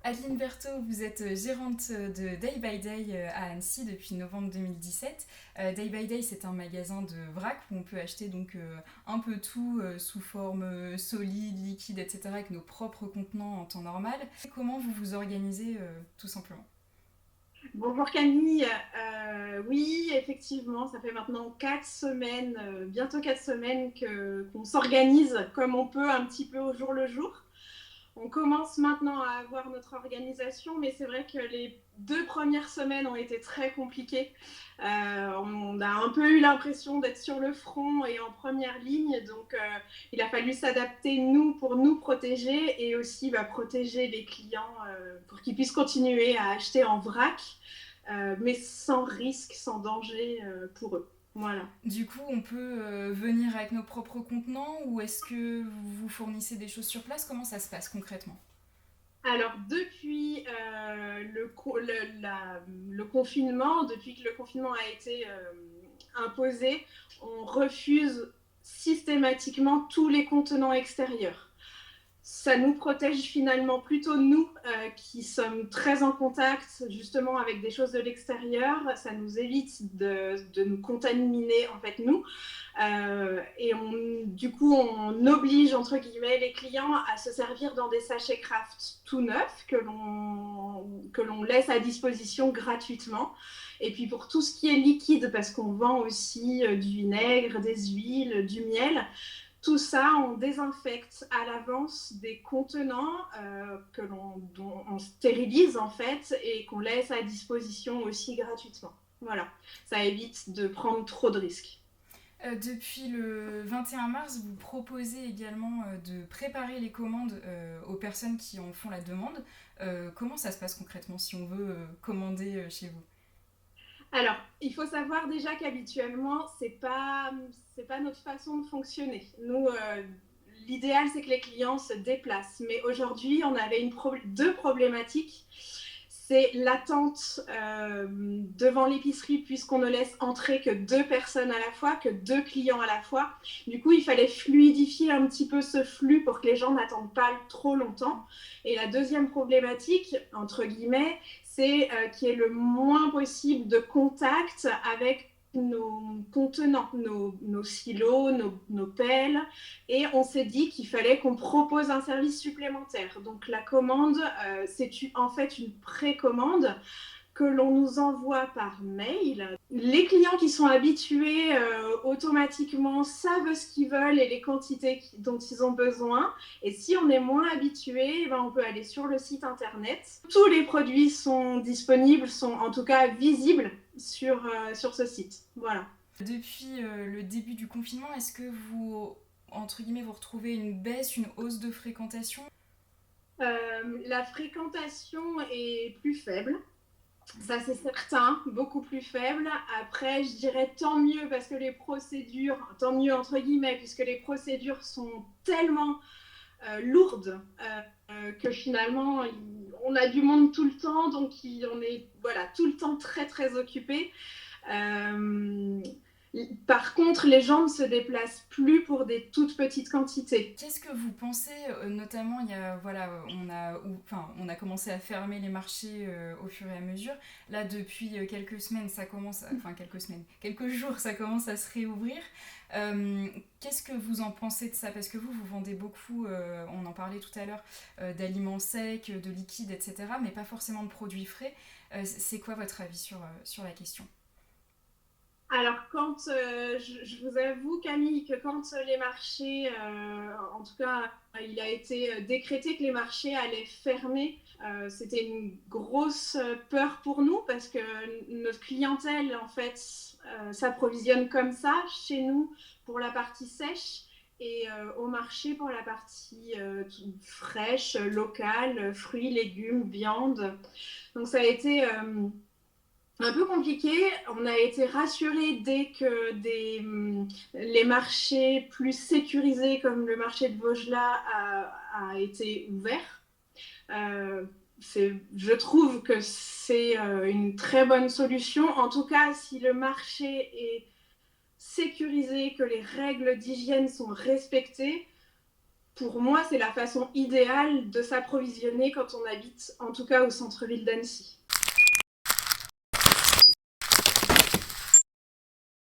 Adeline Berthaud, vous êtes gérante de Day by Day à Annecy depuis novembre 2017. Day by Day, c'est un magasin de vrac où on peut acheter donc un peu tout sous forme solide, liquide, etc. avec nos propres contenants en temps normal. Comment vous vous organisez tout simplement? Bonjour Camille. Oui, effectivement, ça fait maintenant 4 semaines, bientôt 4 semaines qu'on s'organise comme on peut un petit peu au jour le jour. On commence maintenant à avoir notre organisation, mais c'est vrai que les 2 premières semaines ont été très compliquées. On a un peu eu l'impression d'être sur le front et en première ligne, donc il a fallu s'adapter, nous, pour nous protéger et aussi protéger les clients pour qu'ils puissent continuer à acheter en vrac, mais sans risque, sans danger pour eux. Voilà. Du coup, on peut venir avec nos propres contenants ou est-ce que vous fournissez des choses sur place? Comment ça se passe concrètement? Alors, depuis le confinement, depuis que le confinement a été imposé, on refuse systématiquement tous les contenants extérieurs. Ça nous protège finalement plutôt nous qui sommes très en contact justement avec des choses de l'extérieur. Ça nous évite de nous contaminer en fait nous. Et du coup, on oblige entre guillemets les clients à se servir dans des sachets craft tout neufs que l'on laisse à disposition gratuitement. Et puis pour tout ce qui est liquide, parce qu'on vend aussi du vinaigre, des huiles, du miel, tout ça, on désinfecte à l'avance des contenants dont on stérilise en fait et qu'on laisse à disposition aussi gratuitement. Voilà, ça évite de prendre trop de risques. Depuis le 21 mars, vous proposez également de préparer les commandes aux personnes qui en font la demande. Comment ça se passe concrètement si on veut commander chez vous? Alors, il faut savoir déjà qu'habituellement, c'est pas notre façon de fonctionner. Nous, l'idéal, c'est que les clients se déplacent. Mais aujourd'hui, on avait deux problématiques. C'est l'attente devant l'épicerie, puisqu'on ne laisse entrer que 2 personnes à la fois, que 2 clients à la fois. Du coup, il fallait fluidifier un petit peu ce flux pour que les gens n'attendent pas trop longtemps. Et la deuxième problématique, entre guillemets, c'est qu'il y ait le moins possible de contact avec nos contenants, nos silos, nos pelles. Et on s'est dit qu'il fallait qu'on propose un service supplémentaire. Donc la commande, c'est en fait une précommande que l'on nous envoie par mail. Les clients qui sont habitués automatiquement savent ce qu'ils veulent et les quantités dont ils ont besoin. Et si on est moins habitué, on peut aller sur le site internet. Tous les produits sont disponibles, sont en tout cas visibles sur ce site. Voilà. Depuis le début du confinement, est-ce que vous, entre guillemets, vous retrouvez une baisse, une hausse de fréquentation? La fréquentation est plus faible. Ça, c'est certain, beaucoup plus faible. Après, je dirais tant mieux parce que les procédures, tant mieux entre guillemets, puisque les procédures sont tellement lourdes que finalement, on a du monde tout le temps, donc on est voilà, tout le temps très très occupé. Euh, Par contre, les gens ne se déplacent plus pour des toutes petites quantités. Qu'est-ce que vous pensez, notamment, il y a, voilà, on a commencé à fermer les marchés au fur et à mesure. Là, depuis quelques semaines, enfin quelques semaines, quelques jours, ça commence à se réouvrir. Qu'est-ce que vous en pensez de ça? Parce que vous vendez beaucoup, on en parlait tout à l'heure, d'aliments secs, de liquides, etc., mais pas forcément de produits frais. C'est quoi votre avis sur la question? Alors, je vous avoue, Camille, que quand les marchés, en tout cas, il a été décrété que les marchés allaient fermer, c'était une grosse peur pour nous parce que notre clientèle, en fait, s'approvisionne comme ça chez nous pour la partie sèche et au marché pour la partie fraîche, locale, fruits, légumes, viande. Donc, ça a été un peu compliqué. On a été rassurés dès que les marchés plus sécurisés, comme le marché de Vosges-là, a été ouvert. Euh, je trouve que c'est une très bonne solution. En tout cas, si le marché est sécurisé, que les règles d'hygiène sont respectées, pour moi, c'est la façon idéale de s'approvisionner quand on habite, en tout cas au centre-ville d'Annecy.